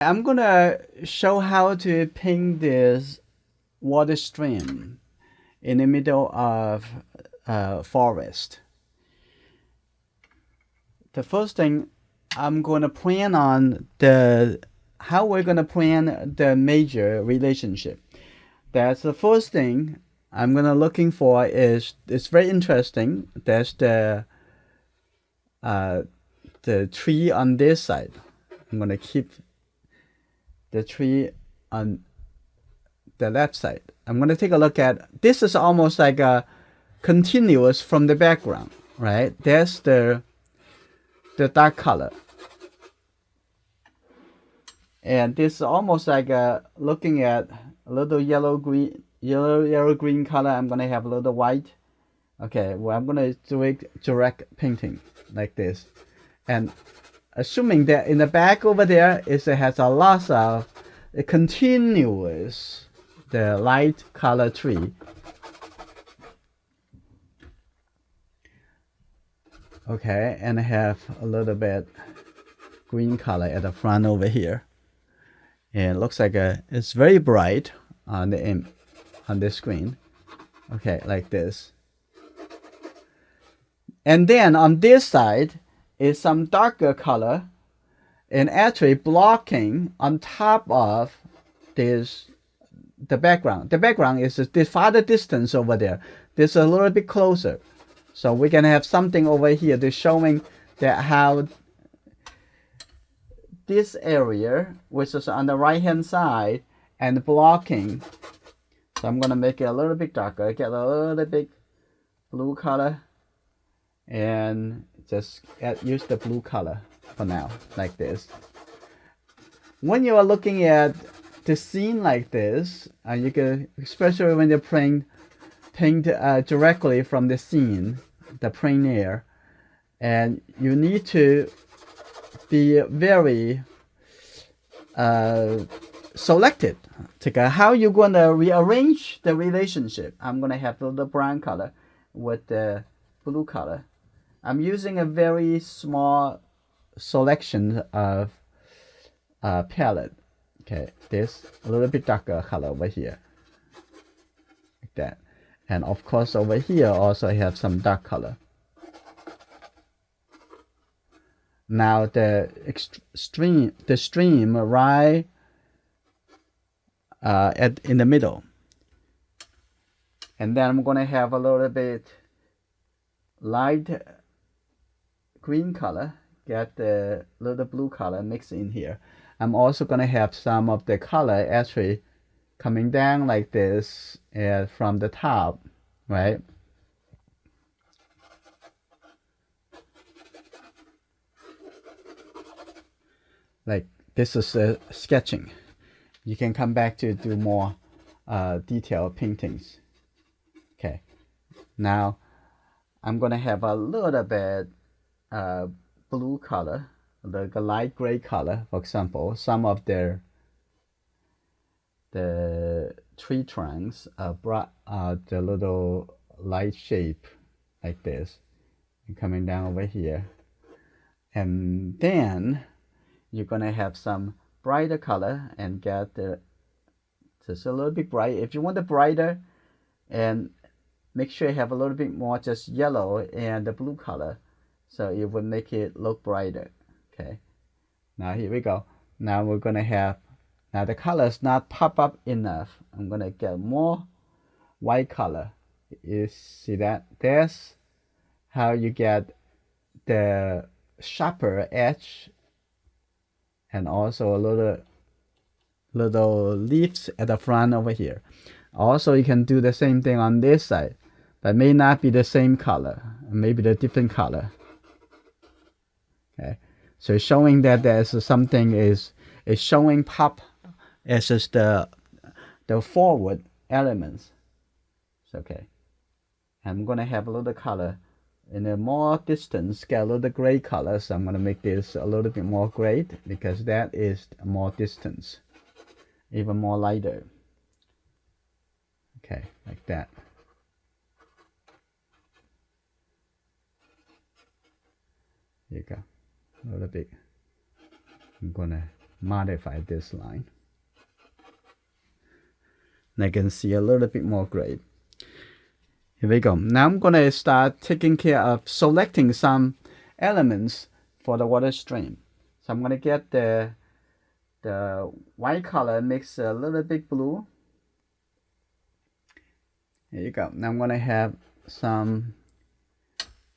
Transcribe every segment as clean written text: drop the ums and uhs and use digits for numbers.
I'm gonna show how to paint this water stream in the middle of forest. The first thing I'm gonna plan on how we're gonna plan the major relationship. That's the first thing I'm gonna looking for is it's very interesting. That's uh, the tree on this side. I'm gonna keep the tree on the left side. I'm going to take a look at this is almost like a continuous from the background, right? There's the dark color. And this is almost like looking at a little yellow green color. I'm going to have a little white. Okay, well, I'm going to do it direct painting like this. And assuming that in the back over there it has a lot of a continuous the light color tree. Okay, and I have a little bit green color at the front over here. And it looks like it's very bright on the screen. Okay, like this. And then on this side is some darker color and actually blocking on top of this the background. The background is the farther distance over there. This is a little bit closer. So we can have something over here to showing that how this area, which is on the right hand side, and blocking. So I'm gonna make it a little bit darker, get a little bit blue color, and just use the blue color for now, like this. When you are looking at the scene like this, you can, especially when you're paint directly from the scene, the plein air, and you need to be very selected. How you're gonna rearrange the relationship. I'm gonna have the brown color with the blue color. I'm using a very small selection of palette. Okay, this a little bit darker color over here, like that, and of course over here also I have some dark color. Now the stream right in the middle, and then I'm gonna have a little bit light green color, get the little blue color mixed in here. I'm also gonna have some of the color actually coming down like this from the top, right? Like this is sketching. You can come back to do more detailed paintings. Okay, now I'm gonna have a little bit blue color, the light gray color, for example. Some of the tree trunks are the little light shape like this, and coming down over here, and then you're gonna have some brighter color and get just a little bit bright. If you want it brighter, and make sure you have a little bit more just yellow and the blue color, so it would make it look brighter. Okay, now here we go. Now we're gonna have, now the color is not pop up enough. I'm gonna get more white color. You see that? That's how you get the sharper edge, and also a little leaves at the front over here. Also, you can do the same thing on this side, but may not be the same color, maybe the different color. Okay, so showing that there's something is showing pop as just the forward elements. It's okay. I'm gonna have a little color in a more distance, get a little gray color. So I'm gonna make this a little bit more gray because that is more distance, even more lighter. Okay, like that. Here you go, a little bit. I'm gonna modify this line. And I can see a little bit more gray. Here we go. Now I'm going to start taking care of selecting some elements for the water stream. So I'm going to get the white color, mix a little bit blue. Here you go. Now I'm going to have some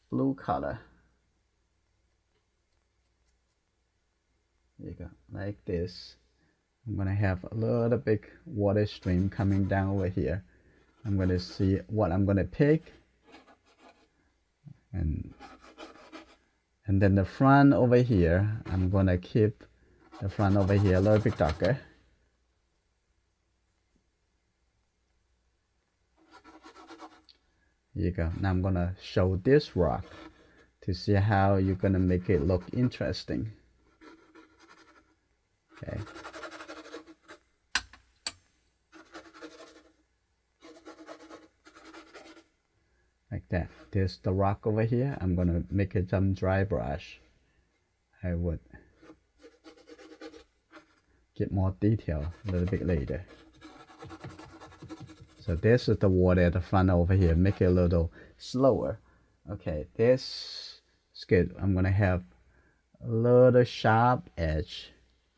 blue color. There you go, like this. I'm going to have a little bit water stream coming down over here. I'm going to see what I'm going to pick. And then the front over here, I'm going to keep the front over here a little bit darker. Here you go. Now I'm going to show this rock to see how you're going to make it look interesting. Okay. Like that. There's the rock over here. I'm going to make it some dry brush. I would get more detail a little bit later. So this is the water at the front over here. Make it a little slower. Okay, this is good. I'm going to have a little sharp edge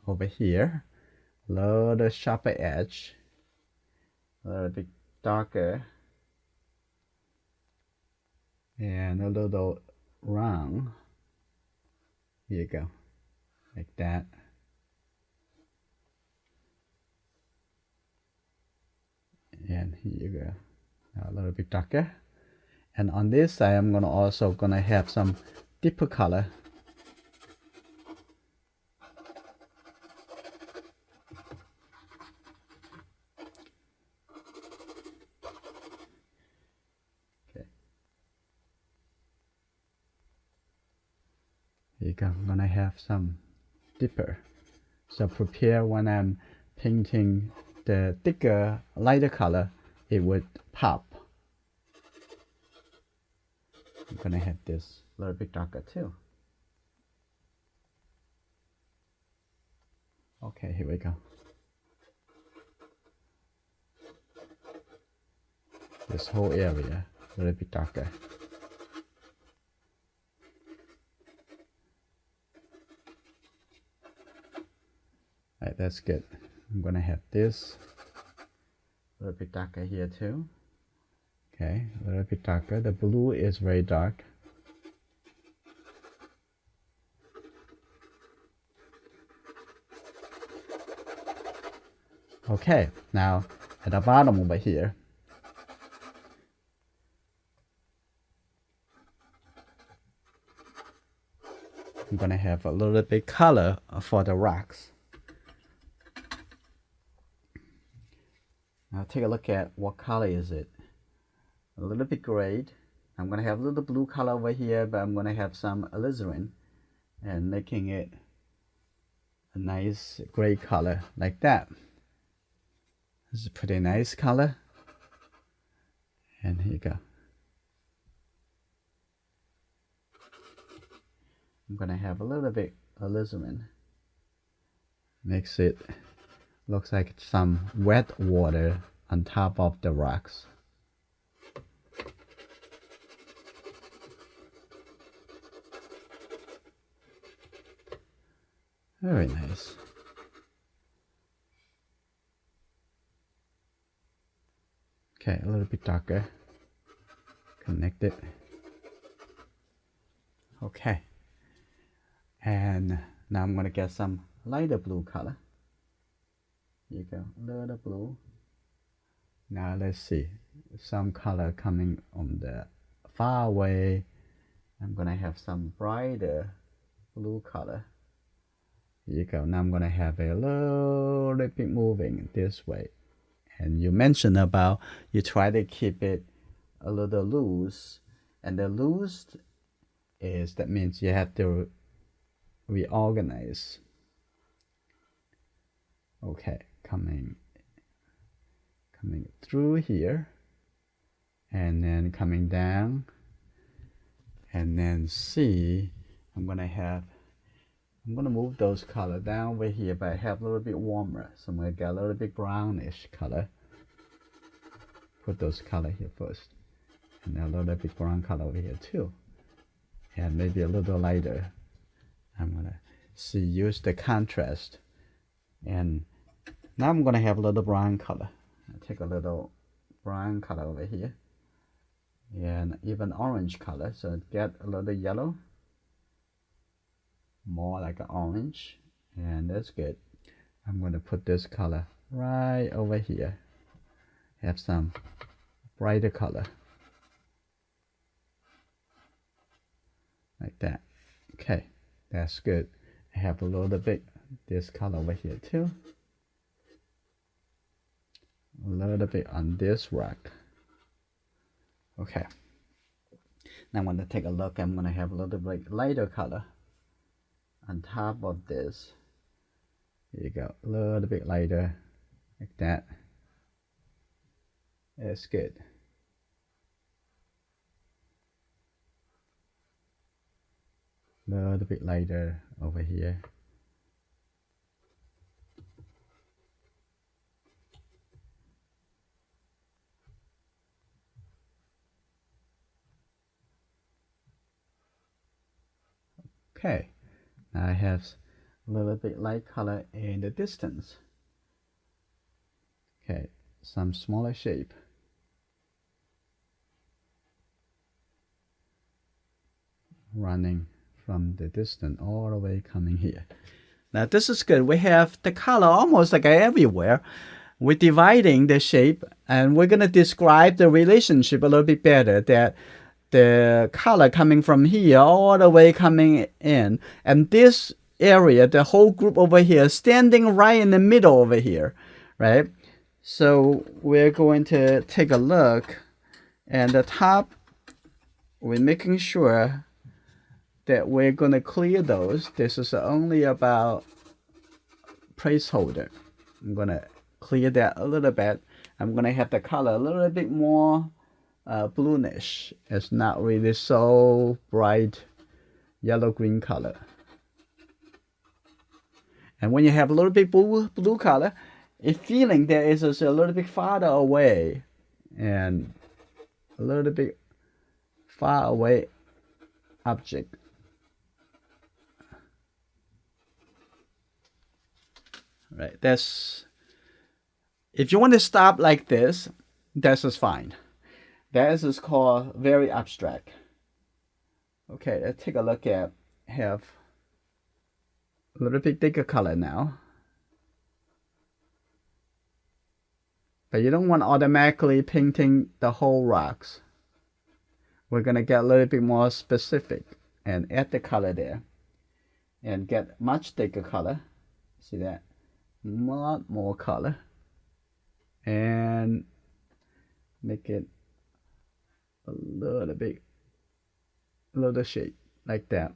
over here. A little sharper edge. A little bit darker. And a little round. Here you go, like that. And here you go, now a little bit darker. And on this side, I'm also gonna have some deeper color. Here you go, I'm gonna have some deeper. So prepare when I'm painting the thicker, lighter color, it would pop. I'm gonna have this a little bit darker too. Okay, here we go. This whole area a little bit darker. Right, that's good. I'm gonna have this a little bit darker here too. Okay, a little bit darker. The blue is very dark. Okay, now at the bottom over here, I'm gonna have a little bit color for the rocks. Now take a look at what color is it. A little bit gray. I'm gonna have a little blue color over here, but I'm gonna have some alizarin and making it a nice gray color like that. This is a pretty nice color. And here you go. I'm gonna have a little bit alizarin. Makes it looks like some wet water on top of the rocks. Very nice. Okay, a little bit darker. Connect it. Okay. And now I'm gonna get some lighter blue color. Here you go, a little blue. Now let's see, some color coming on the far away. I'm gonna have some brighter blue color. Here you go. Now I'm gonna have a little bit moving this way. And you mentioned about you try to keep it a little loose, and the loose is that means you have to reorganize. Okay, coming through here, and then coming down, and then see, I'm gonna have I'm gonna move those color down over here, but I have a little bit warmer, so I'm gonna get a little bit brownish color. Put those color here first, and a little bit brown color over here too, and maybe a little lighter. I'm gonna use the contrast, and now I'm gonna have a little brown color. I take a little brown color over here, and even orange color, so get a little yellow, more like an orange, and that's good. I'm going to put this color right over here, have some brighter color like that. Okay, that's good. I have a little bit this color over here too, a little bit on this rock. Okay, now I'm going to take a look. I'm going to have a little bit lighter color on top of this. Here you go, a little bit lighter like that. That's good. A little bit lighter over here. Okay, now I have a little bit light color in the distance. Okay, some smaller shape. Running from the distance all the way coming here. Now this is good. We have the color almost like everywhere. We're dividing the shape, and we're going to describe the relationship a little bit better, that the color coming from here all the way coming in, and this area, the whole group over here, standing right in the middle over here, right? So we're going to take a look, and the top, we're making sure that we're going to clear those. This is only about placeholder. I'm going to clear that a little bit. I'm going to have the color a little bit more bluish. It's not really so bright yellow-green color. And when you have a little bit blue color, it's feeling that it's a little bit farther away, and a little bit far away object. Right, that's, if you want to stop like this, that's just fine. That is called very abstract. Okay, let's take a look at, have a little bit thicker color now. But you don't want automatically painting the whole rocks. We're going to get a little bit more specific and add the color there, and get much thicker color. See that? A lot more color, and make it a little bit, little shape like that.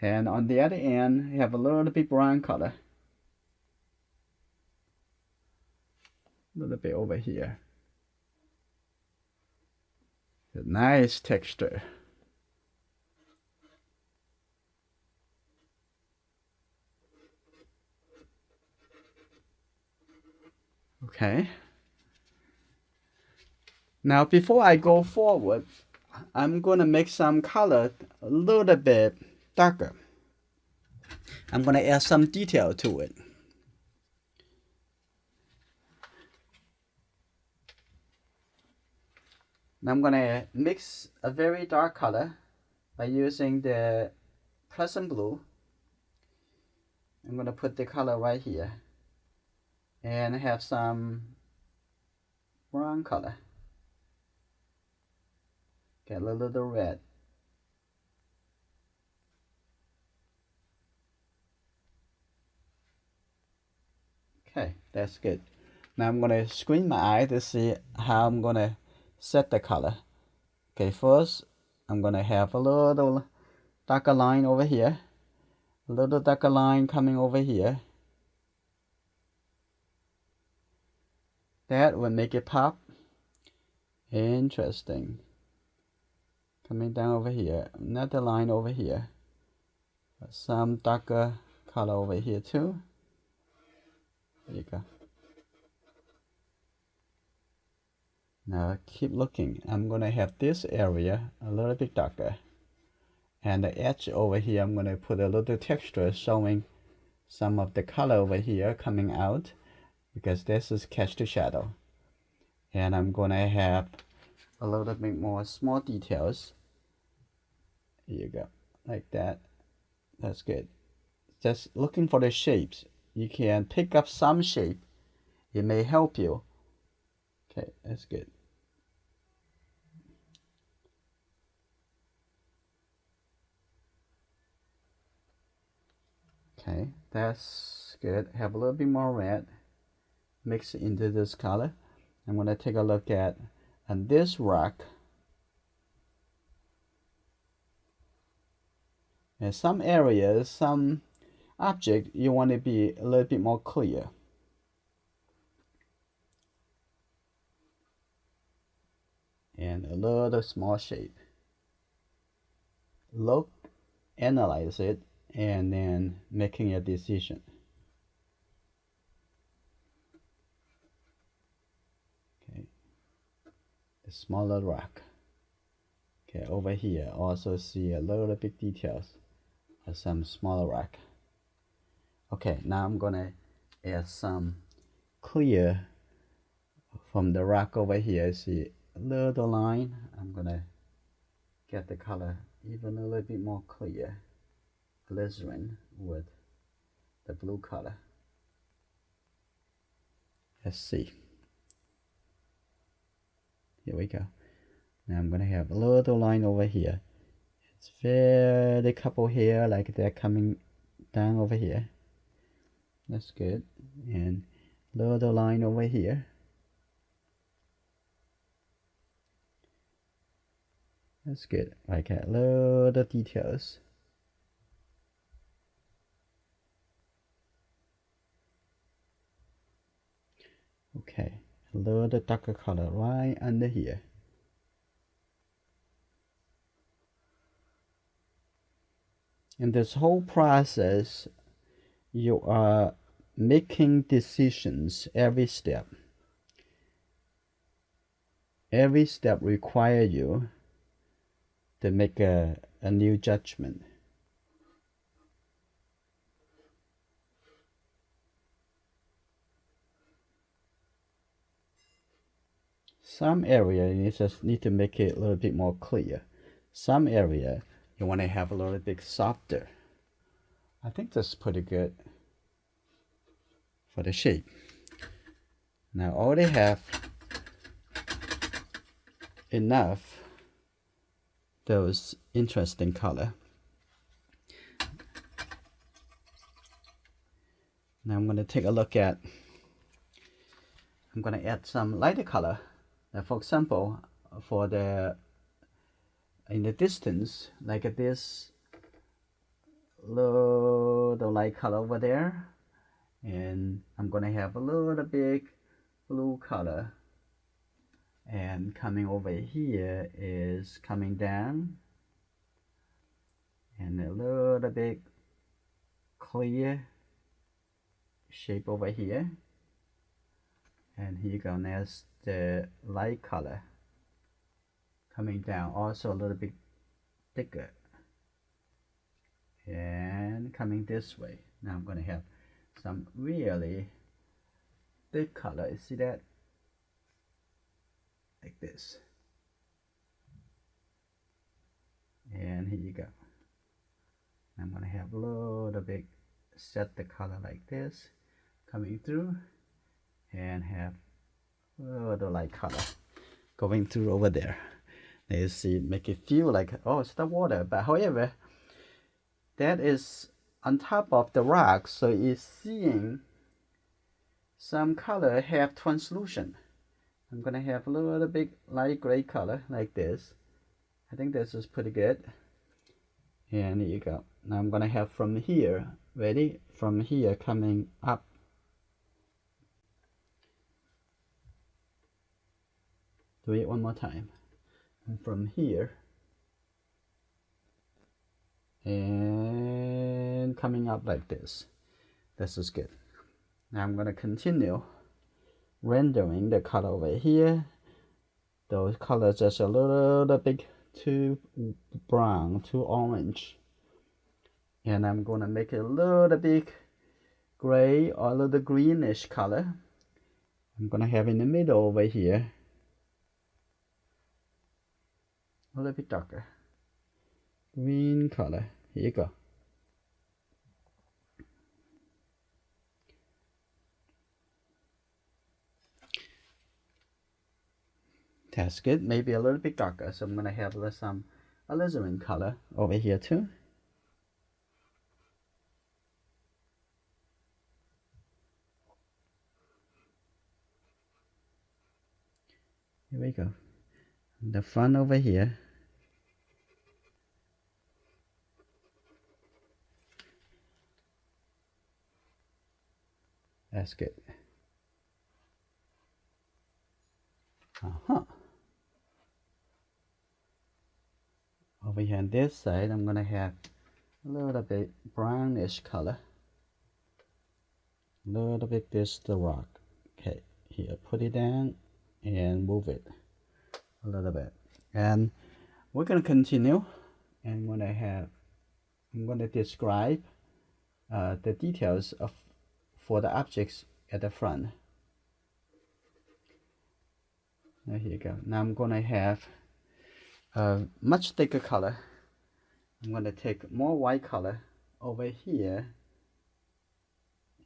And on the other end, you have a little bit brown color, a little bit over here. A nice texture. Okay. Now before I go forward, I'm going to make some color a little bit darker. I'm going to add some detail to it. Now I'm going to mix a very dark color by using the Prussian blue. I'm going to put the color right here, and have some brown color. Get a little red. Okay, that's good. Now I'm going to squint my eye to see how I'm going to set the color. Okay, first I'm going to have a little darker line over here, a little darker line coming over here. That will make it pop. Interesting. Coming down over here, another line over here. some darker color over here too. There you go. Now keep looking. I'm gonna have this area a little bit darker, and the edge over here I'm gonna put a little texture showing some of the color over here coming out, because this is catch to shadow. And I'm gonna have a little bit more small details. Here you go, like that. That's good. Just looking for the shapes. You can pick up some shape. It may help you. Okay, that's good. Okay, that's good. Have a little bit more red. Mix it into this color. I'm gonna take a look at this rock. And some areas, some object, you want to be a little bit more clear. And a little small shape. Look, analyze it, and then making a decision. Okay, the smaller rock. Okay, over here also see a little bit details of some smaller rock. Okay, now I'm gonna add some clear from the rock over here. See a little line. I'm gonna get the color even a little bit more clear, glycerin with the blue color. Let's see. Here we go. Now I'm gonna have a little line over here. It's very couple here like they're coming down over here. That's good. And little line over here. That's good. Like a little details. Okay, a little darker color right under here. In this whole process, you are making decisions every step. Every step requires you to make a new judgment. Some area you just need to make it a little bit more clear. Some area you want to have a little bit softer. I think that's pretty good for the shape. Now I already have enough those interesting color. Now I'm going to take a look at, I'm going to add some lighter color. Now for example, for the, in the distance, like this little light color over there, and I'm going to have a little big blue color, and coming over here is coming down, and a little bit clear shape over here, and here you go. There's the light color coming down, also a little bit thicker, and coming this way. Now I'm going to have some really thick color. You see that? Like this. And here you go. I'm going to have a little bit, set the color like this, coming through, and have a little light color going through over there. Now you see, make it feel like, oh, it's the water. But however, that is on top of the rock, so it's seeing some color have translucent. I'm going to have a little bit light gray color like this. I think this is pretty good. And here you go. Now I'm going to have from here, ready? From here coming up. Do it one more time. And from here, and and coming up like this. This is good. Now I'm gonna continue rendering the color over here. Those colors just a little bit too brown, too orange. And I'm gonna make it a little bit gray or a little greenish color. I'm gonna have in the middle over here a little bit darker green color. Here you go. That's good. Maybe a little bit darker. So I'm gonna have some alizarin color over here too. Here we go. The front over here. That's good. Over here on this side, I'm gonna have a little bit brownish color. A little bit this the rock. Okay, here, put it down and move it a little bit. And we're gonna continue, and I'm gonna describe the details for the objects at the front. Now here you go. Now I'm gonna have a much thicker color. I'm gonna take more white color over here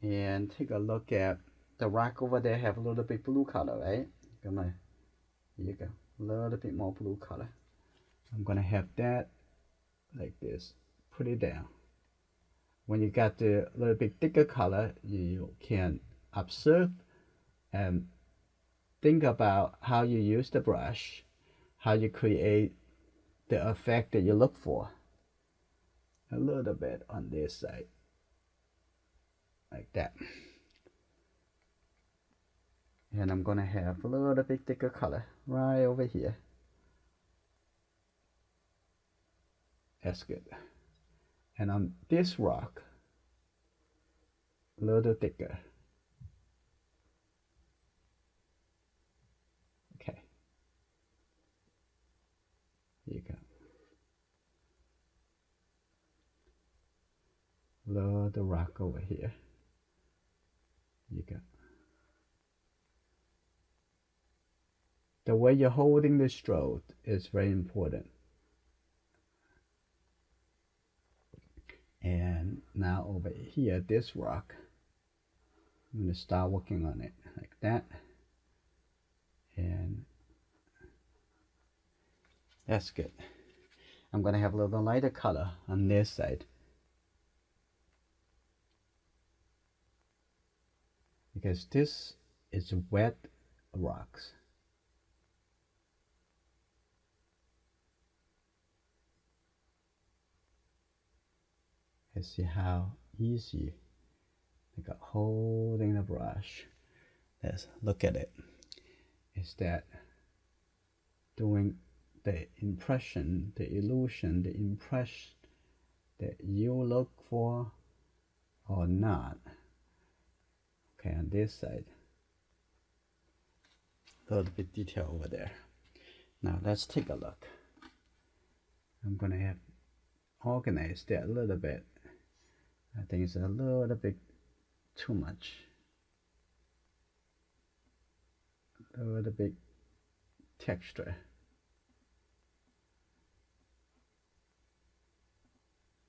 and take a look at the rock over there. Have a little bit blue color, right? Here you go, a little bit more blue color. I'm gonna have that like this. Put it down. When you got the little bit thicker color, you can observe and think about how you use the brush, how you create the effect that you look for. A little bit on this side, like that. And I'm gonna have a little bit thicker color right over here. That's good. And on this rock, a little thicker. Okay. Here you go. Little rock over here. You go. The way you're holding the stroke is very important. And now over here, this rock, I'm going to start working on it like that. And that's good. I'm going to have a little lighter color on this side, because this is wet rocks. And see how easy I got holding the brush. Let's look at it. Is that doing the impression, the illusion, the impression that you look for or not? Okay, on this side, a little bit detail over there. Now let's take a look. I'm gonna have organized that a little bit. I think it's a little bit too much. A little bit texture.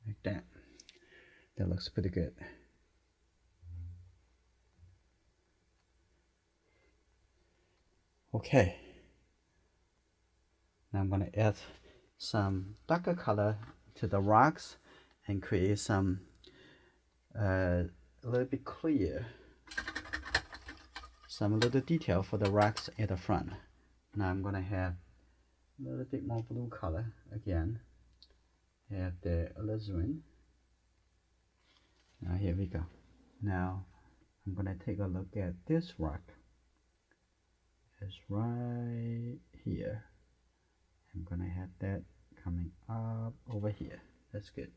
Like that. That looks pretty good. Okay. Now I'm going to add some darker color to the rocks and create some a little bit clear, some little detail for the rocks at the front. Now I'm going to have a little bit more blue color again. Have the alizarin. Now here we go. Now I'm going to take a look at this rock. It's right here. I'm going to have that coming up over here. That's good.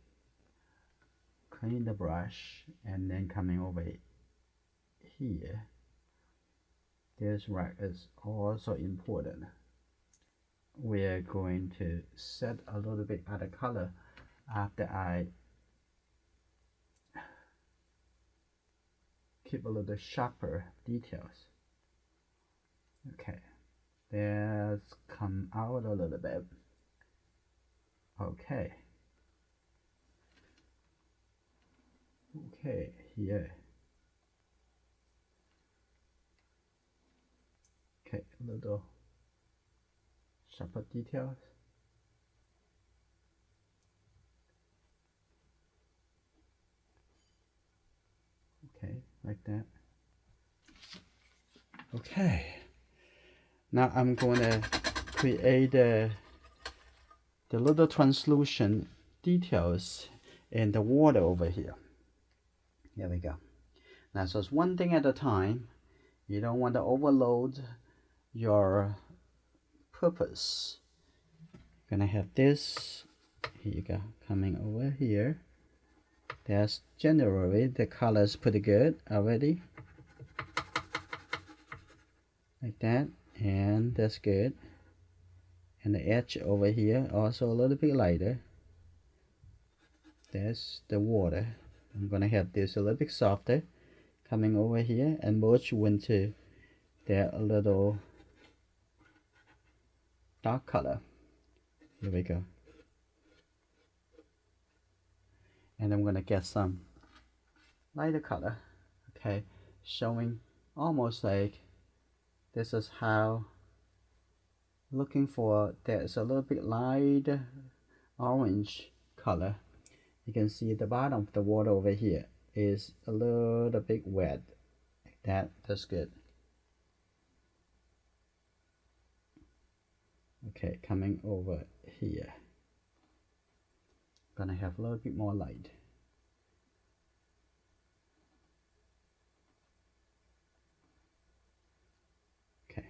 clean the brush, and then coming over here, this rack is also important. We're going to set a little bit other color after I keep a little sharper details. Okay, let's come out a little bit. Okay, here. Okay, a little sharper details. Okay, like that. Okay, now I'm going to create the little translucent details in the water over here. Here we go. Now, so it's one thing at a time. You don't want to overload your purpose. You're gonna have this. Here you go, coming over here. That's generally the color is pretty good already, like that, and that's good. And the edge over here also a little bit lighter. That's the water. I'm gonna have this a little bit softer, coming over here and merge into that a little dark color. Here we go. And I'm gonna get some lighter color, okay, showing almost like this is how, looking for, there's a little bit light orange color. You can see the bottom of the water over here is a little bit wet, like that. That's good. Okay, coming over here, gonna have a little bit more light. Okay.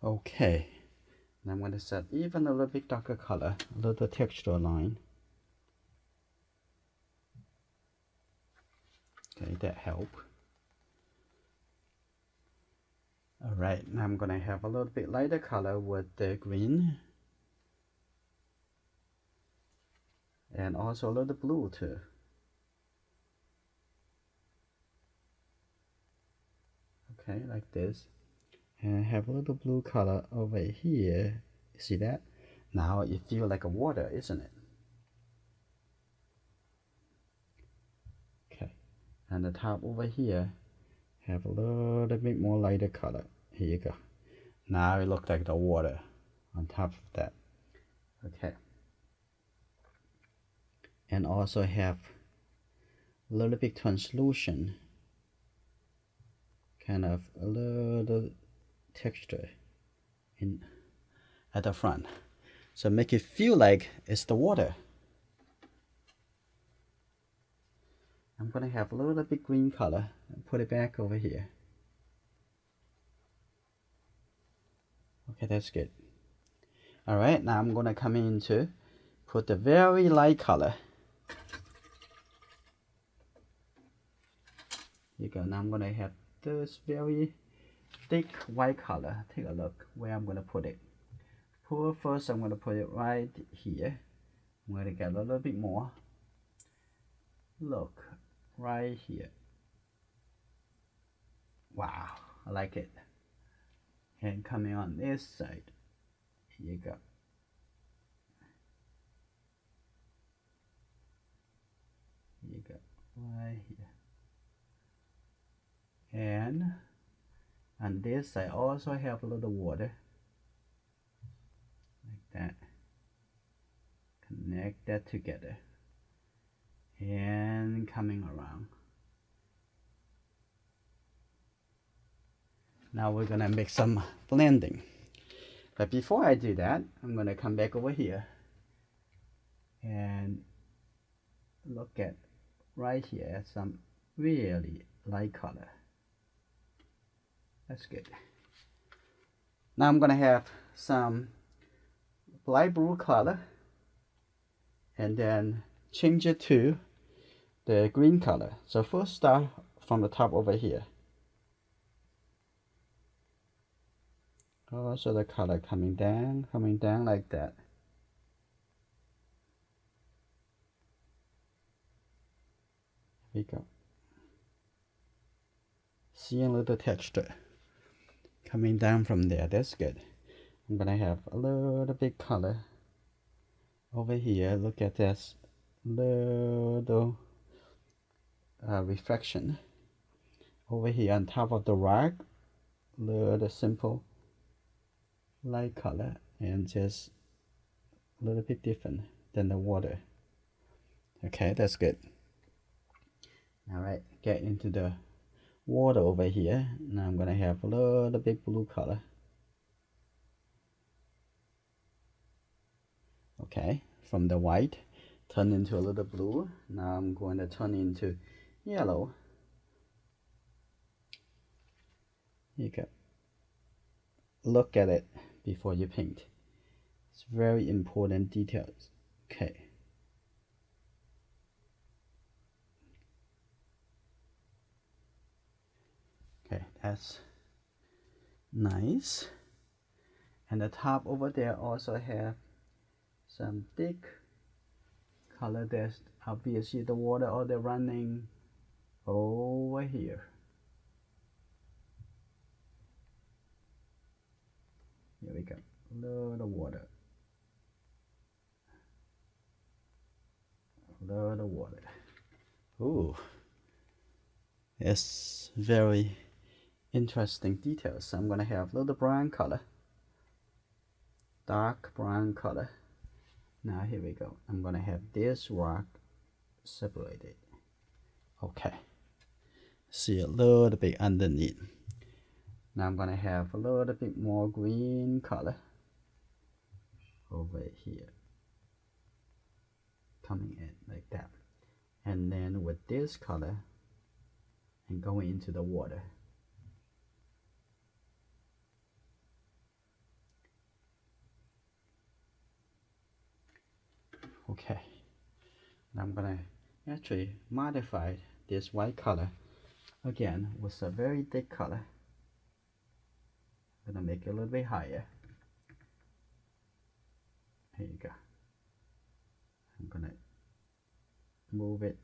Okay, and I'm going to set even a little bit darker color, a little texture line. Okay, that help. All right, now I'm going to have a little bit lighter color with the green. And also a little blue too. Okay, like this. And I have a little blue color over here. See that? Now it feels like a water, isn't it? Okay. And the top over here have a little bit more lighter color. Here you go. Now it looks like the water on top of that. Okay. And also have a little bit translucent, kind of a little texture in at the front, so make it feel like it's the water. I'm gonna have a little bit green color and put it back over here. Okay, that's good. All right, now I'm gonna come into put the very light color. Here you go. Now I'm gonna have this very thick white color. Take a look where I'm gonna put it. First, I'm gonna put it right here. I'm gonna get a little bit more. Look, right here. Wow, I like it. And coming on this side, here you go. Here you go, right here. And on this side also have a little water, like that. Connect that together. And coming around. Now we're gonna make some blending. But before I do that, I'm gonna come back over here and look at right here some really light color. That's good. Now I'm gonna have some light blue color and then change it to the green color. So first start from the top over here. Also the color coming down like that. Here we go. See a little texture coming down from there. That's good. I'm gonna have a little bit color over here. Look at this little reflection over here on top of the rock. Little simple light color and just a little bit different than the water. Okay, that's good. All right, get into the water over here. Now I'm gonna have a little bit blue color. Okay, from the white turn into a little blue. Now I'm going to turn into yellow. Here you go. Look at it before you paint. It's very important details. Okay. Okay, that's nice. And the top over there also have some thick color. That's obviously the water or the running over here. Here we go. A little water. A little water. Ooh. It's very interesting details. So I'm gonna have a little brown color. Dark brown color. Now here we go. I'm gonna have this rock separated. Okay. See a little bit underneath. Now I'm gonna have a little bit more green color over here. Coming in like that. And then with this color and going into the water. Okay. Now I'm gonna actually modify this white color again with a very thick color. I'm gonna make it a little bit higher. Here you go. I'm gonna move it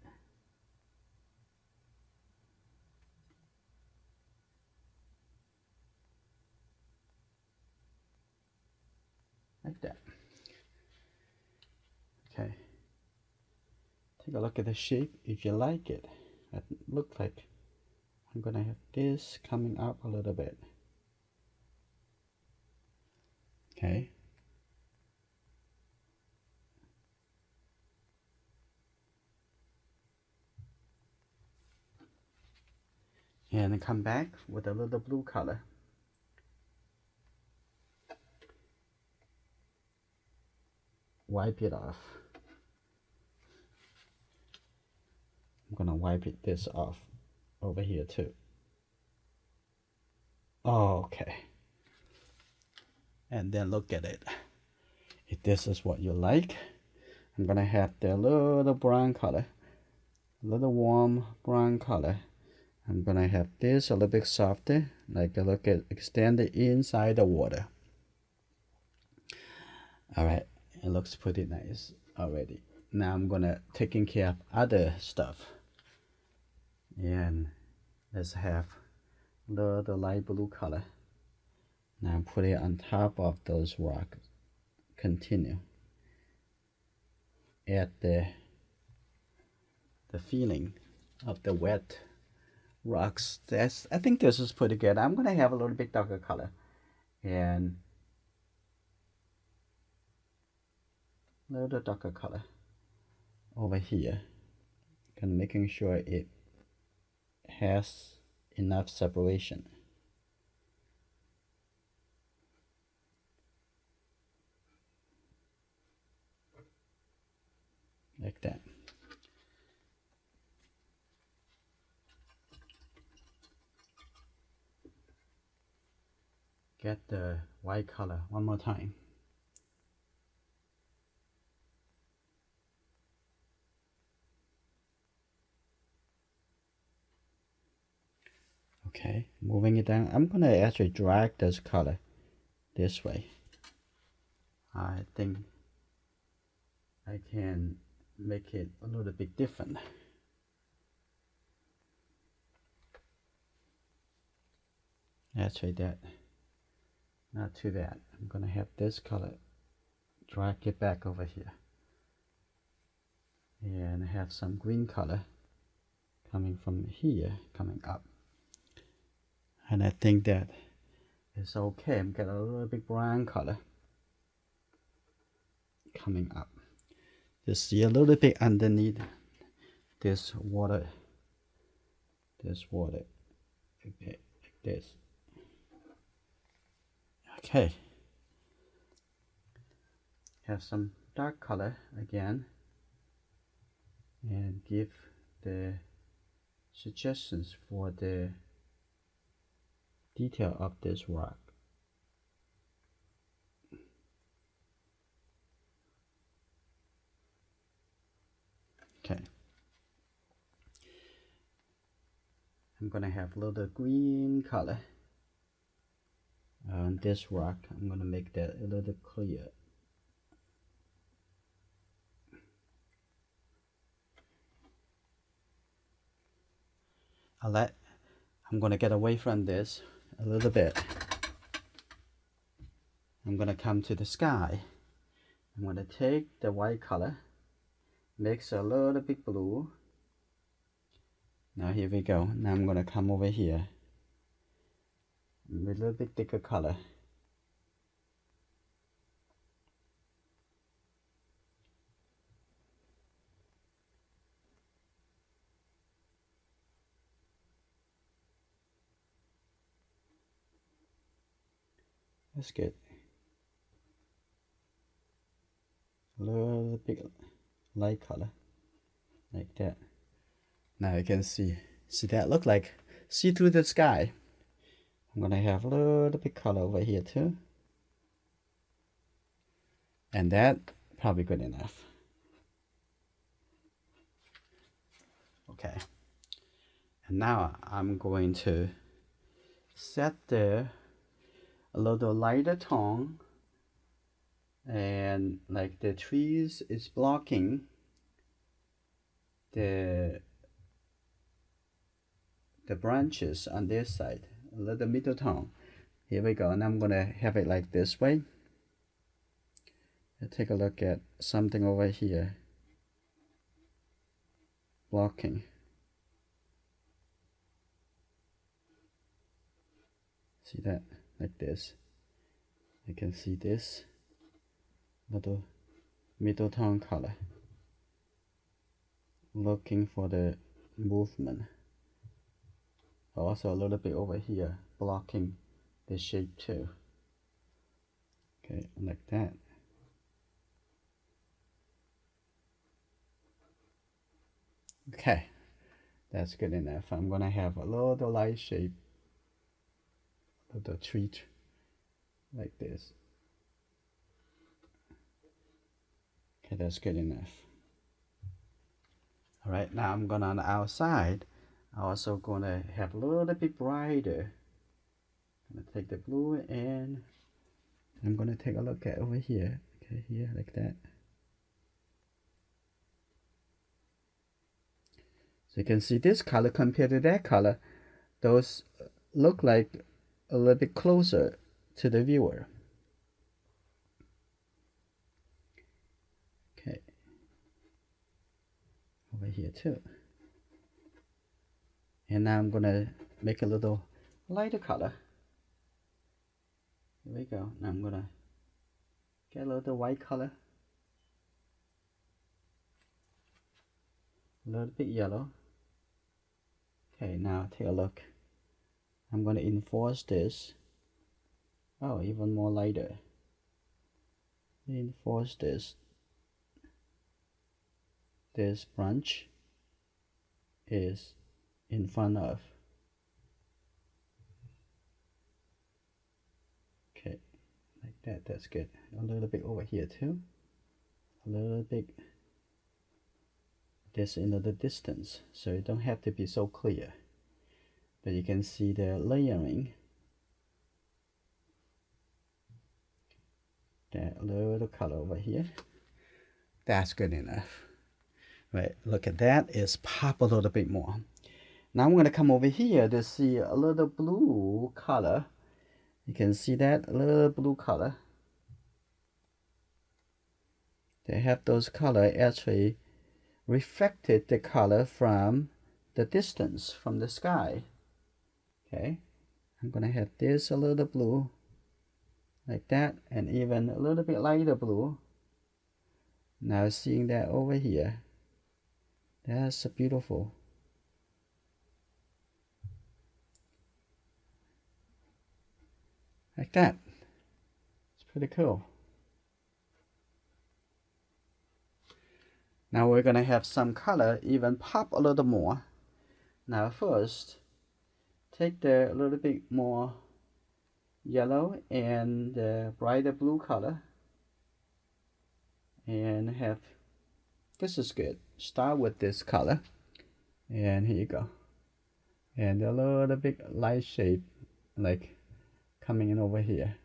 like that. Okay. Take a look at the shape if you like it. It looks like I'm gonna have this coming up a little bit. Okay. And then come back with a little blue color. Wipe it off. I'm gonna wipe this off over here too. Okay. And then look at it. If this is what you like, I'm gonna have the little brown color, a little warm brown color. I'm gonna have this a little bit softer, like a look at extended inside the water. All right, it looks pretty nice already. Now I'm gonna taking care of other stuff, and let's have the light blue color. Now put it on top of those rocks. Continue. Add the feeling of the wet rocks. I think this is pretty good. I'm gonna have a little bit darker color and a little darker color over here. Kind of making sure it has enough separation. Like that. get the white color one more time. Okay, moving it down. I'm gonna actually drag this color this way. I think I can make it a little bit different. Actually, that not too bad. I'm gonna have this color, drag it back over here, and have some green color coming from here, coming up. And I think that is okay. I'm getting a little bit brown color coming up. You see a little bit underneath this water, okay, like this. Okay, have some dark color again, and give the suggestions for the detail of this rock. Okay, I'm gonna have a little green color on this rock. I'm gonna make that a little clear. I'm gonna get away from this a little bit. I'm gonna come to the sky. I'm gonna take the white color, mix a little bit blue. Now here we go. Now I'm gonna come over here with a little bit thicker color. That's good. A little bit light color, like that. Now you can see that look like see through the sky. I'm gonna have a little bit color over here too, and that probably good enough. Okay, and now I'm going to set a little lighter tone, and like the trees is blocking the branches on this side, a little middle tone. Here we go, and I'm gonna have it like this way. Let's take a look at something over here blocking. See that? Like this. You can see this little middle tone color, looking for the movement. Also a little bit over here blocking the shape too. Okay, like that. Okay, that's good enough. I'm gonna have a little light shape, little tree like this. Okay, that's good enough. All right, now I'm gonna on the outside. I'm also gonna have a little bit brighter. I'm gonna take the blue and I'm gonna take a look at over here. Okay, here like that. So you can see this color compared to that color, those look like a little bit closer to the viewer. Okay, over here too. And now I'm gonna make a little lighter color. Here we go. Now I'm gonna get a little white color, a little bit yellow. Okay, now take a look. I'm gonna enforce this. Oh, even more lighter. Enforce this. This branch is in front of. that. That's good. A little bit over here too. A little bit this into the distance, so it don't have to be so clear. But you can see the layering. That little color over here. That's good enough. Right, look at that. It's pop a little bit more. Now I'm going to come over here to see a little blue color. You can see that, a little blue color. They have those color actually reflected the color from the distance, from the sky. Okay, I'm going to have this a little blue, like that, and even a little bit lighter blue. Now seeing that over here, that's beautiful. Like that. It's pretty cool. Now we're gonna have some color even pop a little more. Now first, take the little bit more yellow and the brighter blue color and have, this is good. Start with this color and here you go. And a little bit light shape like coming in over here.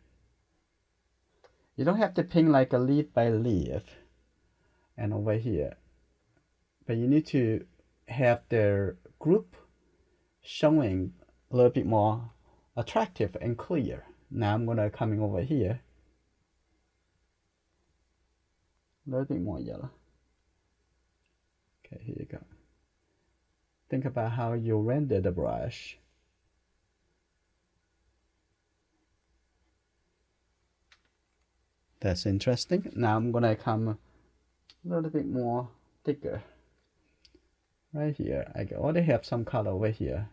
You don't have to paint like a leaf by leaf and over here, but you need to have the group showing a little bit more attractive and clear. Now I'm gonna coming over here, a little bit more yellow. Okay, here you go. Think about how you render the brush. That's interesting. Now I'm gonna come a little bit more thicker. Right here, I already have some color over here.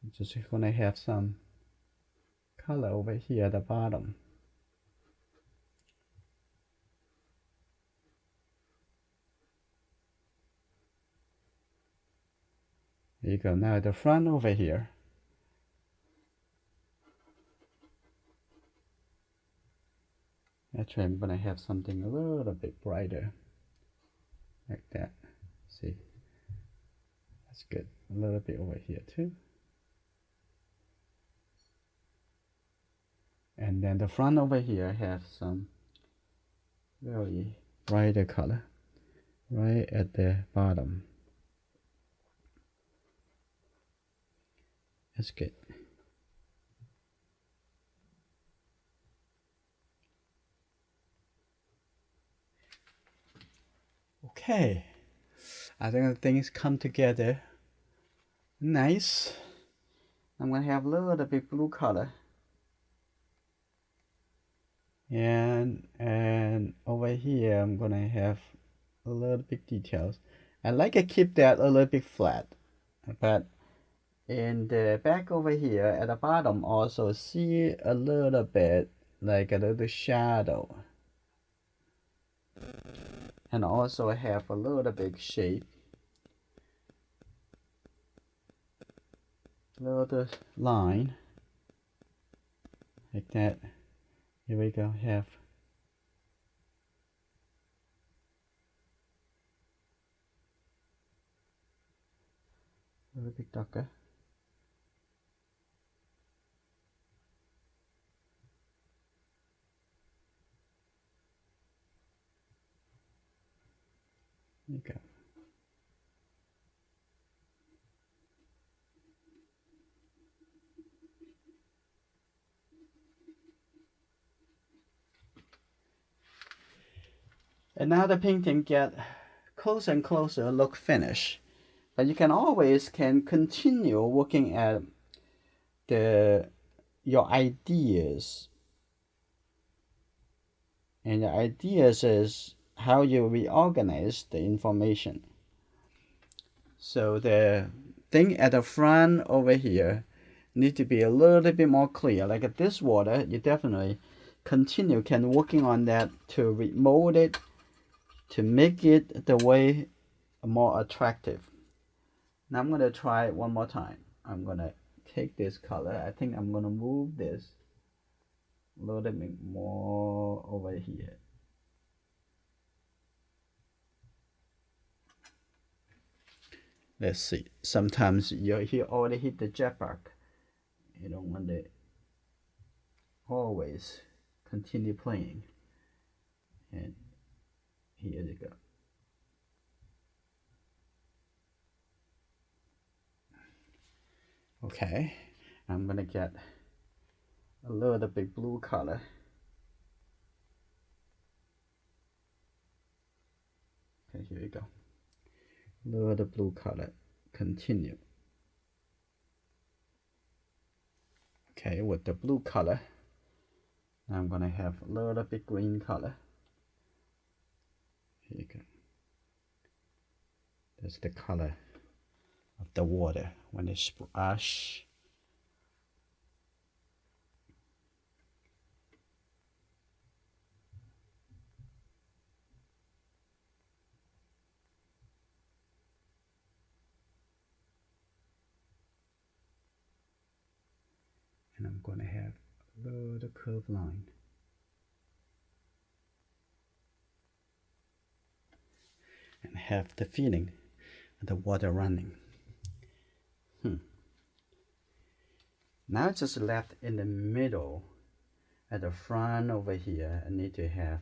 I'm just gonna have some color over here at the bottom. There you go. Now at the front over here. Actually, I'm gonna have something a little bit brighter, like that. See, that's good. A little bit over here too. And then the front over here have some very brighter color right at the bottom. That's good. Okay, I think the things come together nice. I'm gonna have a little bit blue color, and over here I'm gonna have a little bit details. I like to keep that a little bit flat, but in the back over here at the bottom also see a little bit like a little shadow, and also have a little bit shape, little line like that. Here we go, have a little bit darker. There you go. And now the painting get closer and closer, look finished. But you can always continue working at your ideas. And the ideas is how you reorganize the information. So the thing at the front over here need to be a little bit more clear. Like this water, you definitely can working on that to remold it, to make it the way more attractive. Now I'm gonna try it one more time. I'm gonna take this color. I think I'm gonna move this a little bit more over here. Let's see. Sometimes you already hit the jetpack. You don't want to always continue playing. And here you go. Okay, I'm gonna get a little bit blue color. Okay, here you go. A little blue color. Continue. Okay, with the blue color, I'm gonna have a little bit green color. Here you go. That's the color of the water when it splash. And I'm gonna have a little curved line. And have the feeling of the water running. Now it's just left in the middle. At the front over here, I need to have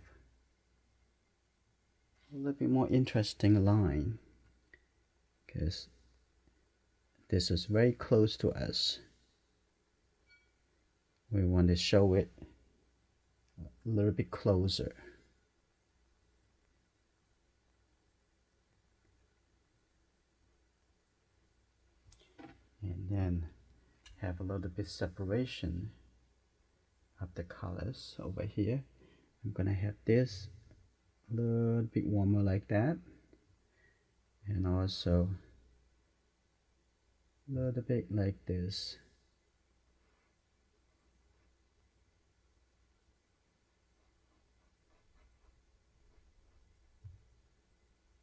a little bit more interesting line, because this is very close to us. We want to show it a little bit closer. And then have a little bit separation of the colors over here. I'm gonna have this a little bit warmer like that, and also a little bit like this.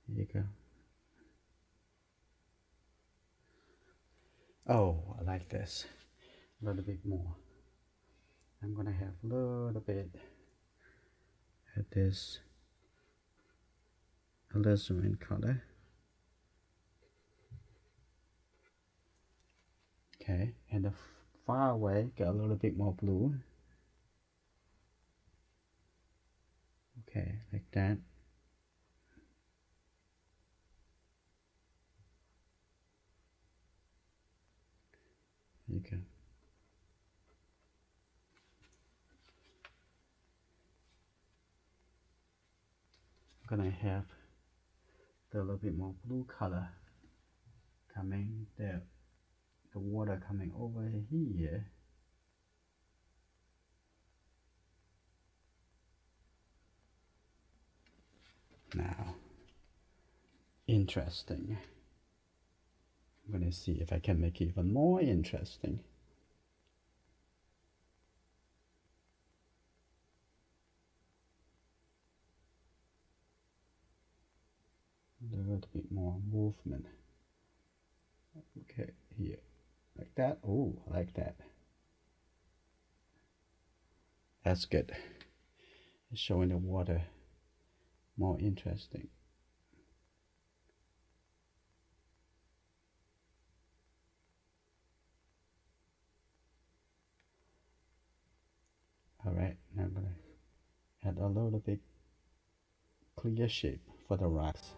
There you go. Oh, I like this a little bit more. I'm gonna have a little bit of this alizarin color. Okay, and the far away get a little bit more blue. Okay, like that. There you go. I'm gonna have a little bit more blue color coming there, the water coming over here. Now, interesting. I'm gonna see if I can make it even more interesting. A little bit more movement. Okay, here, like that. Oh, I like that. That's good. It's showing the water more interesting. All right, now I'm gonna add a little bit clear shape for the rocks.